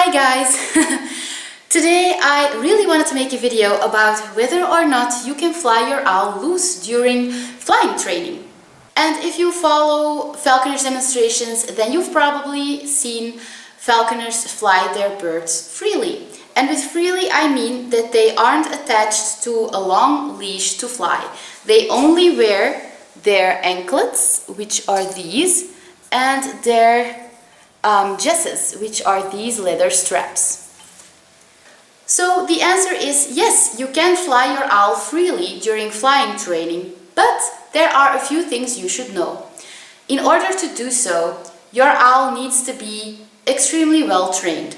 Hi guys! Today I really wanted to make a video about whether or not you can fly your owl loose during flying training. And if you follow falconers demonstrations, then you've probably seen falconers fly their birds freely. And with freely I mean that they aren't attached to a long leash to fly. They only wear their anklets, which are these, and their jesses, which are these leather straps. So the answer is yes, you can fly your owl freely during flying training, but there are a few things you should know. In order to do so, your owl needs to be extremely well trained.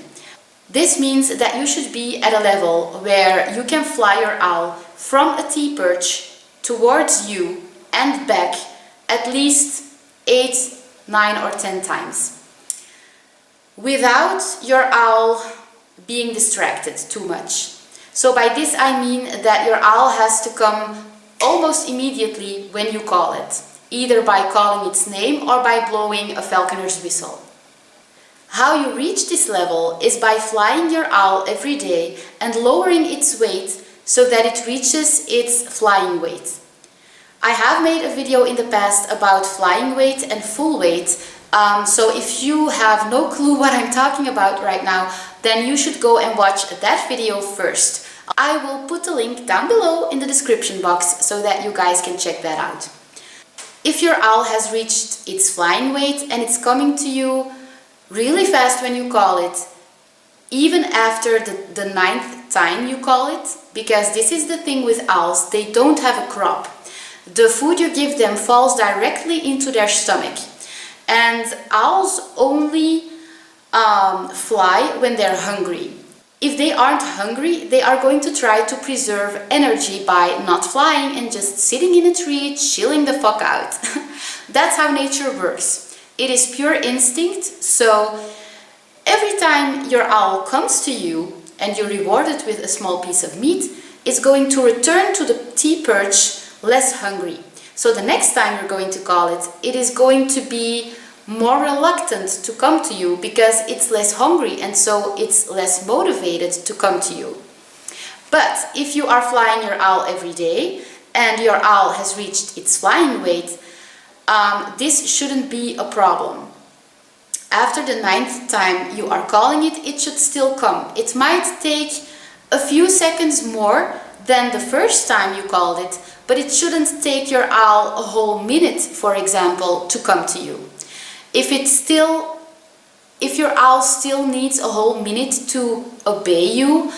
This means that you should be at a level where you can fly your owl from a T-perch towards you and back at least 8, 9 or 10 times, without your owl being distracted too much. So by this I mean that your owl has to come almost immediately when you call it, either by calling its name or by blowing a falconer's whistle. How you reach this level is by flying your owl every day and lowering its weight so that it reaches its flying weight. I have made a video in the past about flying weight and full weight, so if you have no clue what I'm talking about right now, then you should go and watch that video first. I will put a link down below in the description box so that you guys can check that out. If your owl has reached its flying weight and it's coming to you really fast when you call it, even after the 9th time you call it, because this is the thing with owls, they don't have a crop. The food you give them falls directly into their stomach. And owls only fly when they're hungry. If they aren't hungry, they are going to try to preserve energy by not flying and just sitting in a tree, chilling the fuck out. That's how nature works. It is pure instinct, so every time your owl comes to you and you reward it with a small piece of meat, it's going to return to the T-perch less hungry. So the next time you're going to call it, it is going to be more reluctant to come to you because it's less hungry and so it's less motivated to come to you. But if you are flying your owl every day and your owl has reached its flying weight, this shouldn't be a problem. After the 9th time you are calling it, it should still come. It might take a few seconds more than the first time you called it, but it shouldn't take your owl a whole minute, for example, to come to you. If your owl still needs a whole minute to obey you,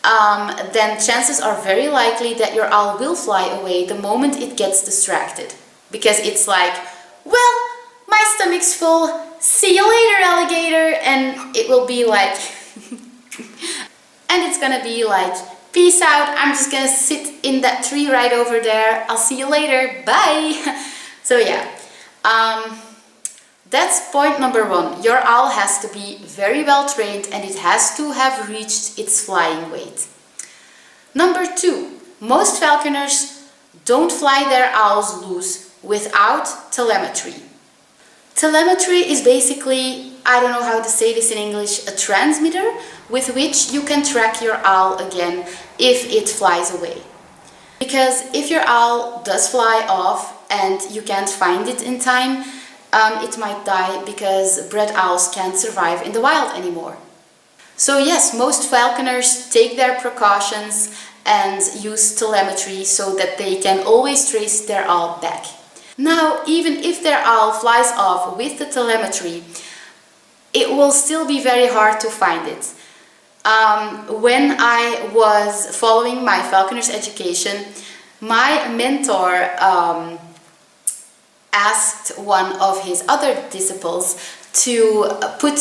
then chances are very likely that your owl will fly away the moment it gets distracted. Because it's like, well, my stomach's full, see you later, alligator, and it will be like, and it's gonna be like, peace out, I'm just gonna sit in that tree right over there, I'll see you later, bye! So yeah, that's point number 1. Your owl has to be very well trained and it has to have reached its flying weight. Number 2, most falconers don't fly their owls loose without telemetry. Telemetry is basically, I don't know how to say this in English, a transmitter with which you can track your owl again if it flies away. Because if your owl does fly off and you can't find it in time, it might die because bred owls can't survive in the wild anymore. So yes, most falconers take their precautions and use telemetry so that they can always trace their owl back. Now, even if their owl flies off with the telemetry, it will still be very hard to find it. When I was following my falconer's education, my mentor asked one of his other disciples to put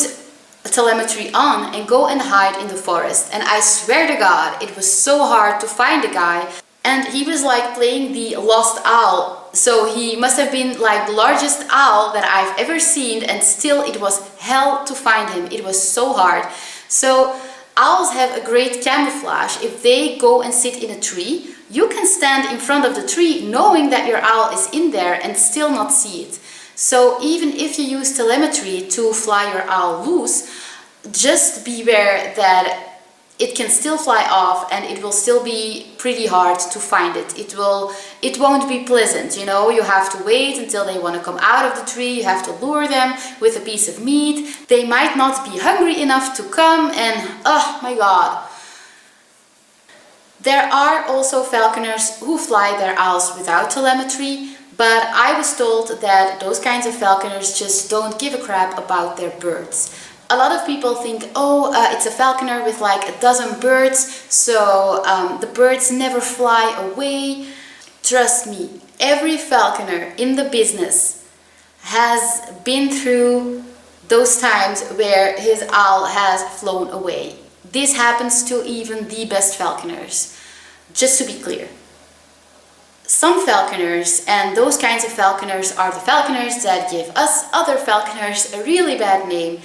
telemetry on and go and hide in the forest. And I swear to God, it was so hard to find the guy. And he was like playing the lost owl. So he must have been like the largest owl that I've ever seen, and still it was hell to find him. It was so hard. So owls have a great camouflage. If they go and sit in a tree, you can stand in front of the tree knowing that your owl is in there and still not see it. So even if you use telemetry to fly your owl loose, just beware that it can still fly off and it will still be pretty hard to find it. It won't be pleasant, you know. You have to wait until they want to come out of the tree. You have to lure them with a piece of meat. They might not be hungry enough to come, and oh my god. There are also falconers who fly their owls without telemetry, but I was told that those kinds of falconers just don't give a crap about their birds. A lot of people think, oh, it's a falconer with like a dozen birds, so the birds never fly away. Trust me, every falconer in the business has been through those times where his owl has flown away. This happens to even the best falconers, just to be clear. Some falconers, and those kinds of falconers are the falconers that give us other falconers a really bad name,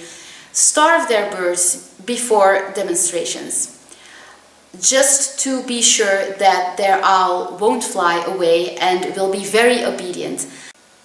starve their birds before demonstrations, just to be sure that their owl won't fly away and will be very obedient.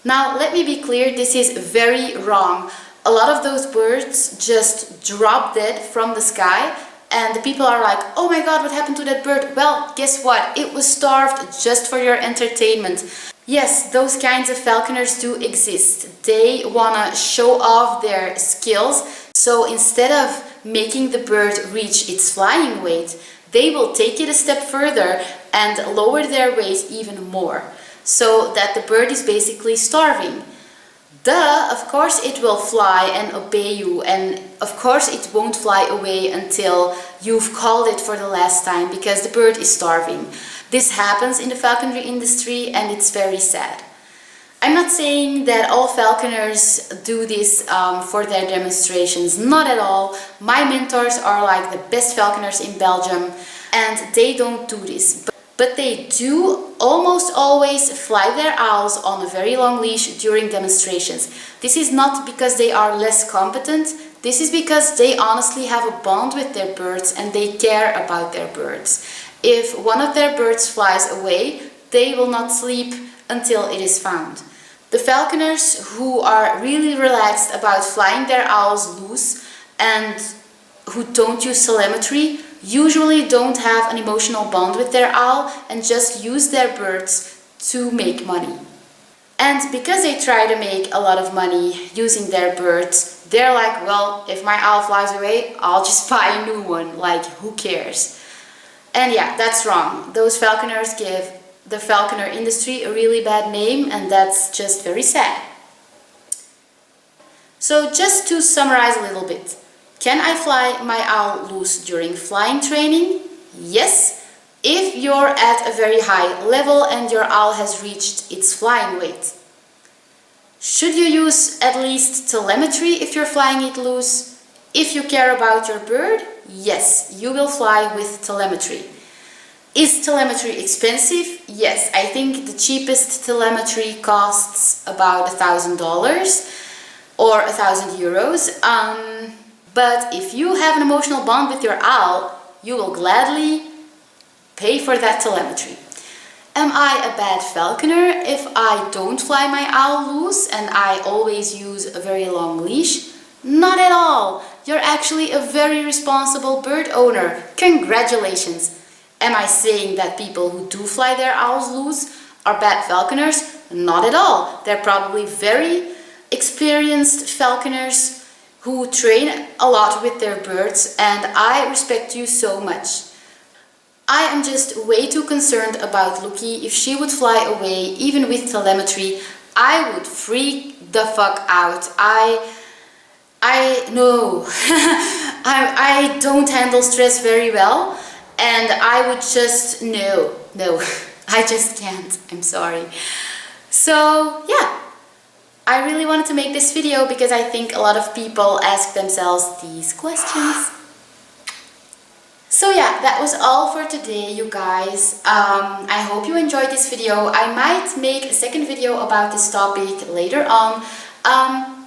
Now, let me be clear, this is very wrong. A lot of those birds just drop dead from the sky, and the people are like, oh my god, what happened to that bird? Well, guess what? It was starved just for your entertainment. Yes, those kinds of falconers do exist. They wanna show off their skills, so instead of making the bird reach its flying weight, they will take it a step further and lower their weight even more, so that the bird is basically starving. Duh, of course it will fly and obey you, and of course it won't fly away until you've called it for the last time, because the bird is starving. This happens in the falconry industry and it's very sad. I'm not saying that all falconers do this for their demonstrations, not at all. My mentors are like the best falconers in Belgium and they don't do this. But they do almost always fly their owls on a very long leash during demonstrations. This is not because they are less competent, this is because they honestly have a bond with their birds and they care about their birds. If one of their birds flies away, they will not sleep until it is found. The falconers who are really relaxed about flying their owls loose and who don't use telemetry usually don't have an emotional bond with their owl and just use their birds to make money. And because they try to make a lot of money using their birds, they're like, well, if my owl flies away, I'll just buy a new one, like who cares? And yeah, that's wrong. Those falconers give the falconer industry a really bad name, and that's just very sad. So just to summarize a little bit, can I fly my owl loose during flying training? Yes, if you're at a very high level and your owl has reached its flying weight. Should you use at least telemetry if you're flying it loose? If you care about your bird, yes, you will fly with telemetry. Is telemetry expensive? Yes, I think the cheapest telemetry costs about $1,000 or €1,000. But if you have an emotional bond with your owl, you will gladly pay for that telemetry. Am I a bad falconer if I don't fly my owl loose and I always use a very long leash? Not at all. You're actually a very responsible bird owner. Congratulations. Am I saying that people who do fly their owls loose are bad falconers? Not at all. They're probably very experienced falconers who train a lot with their birds, and I respect you so much. I am just way too concerned about Lucky. If she would fly away, even with telemetry, I would freak the fuck out. I know. I don't handle stress very well. And I would just, no, I just can't, I'm sorry. So, yeah, I really wanted to make this video because I think a lot of people ask themselves these questions. So yeah, that was all for today, you guys. I hope you enjoyed this video. I might make a second video about this topic later on.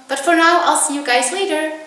But for now, I'll see you guys later.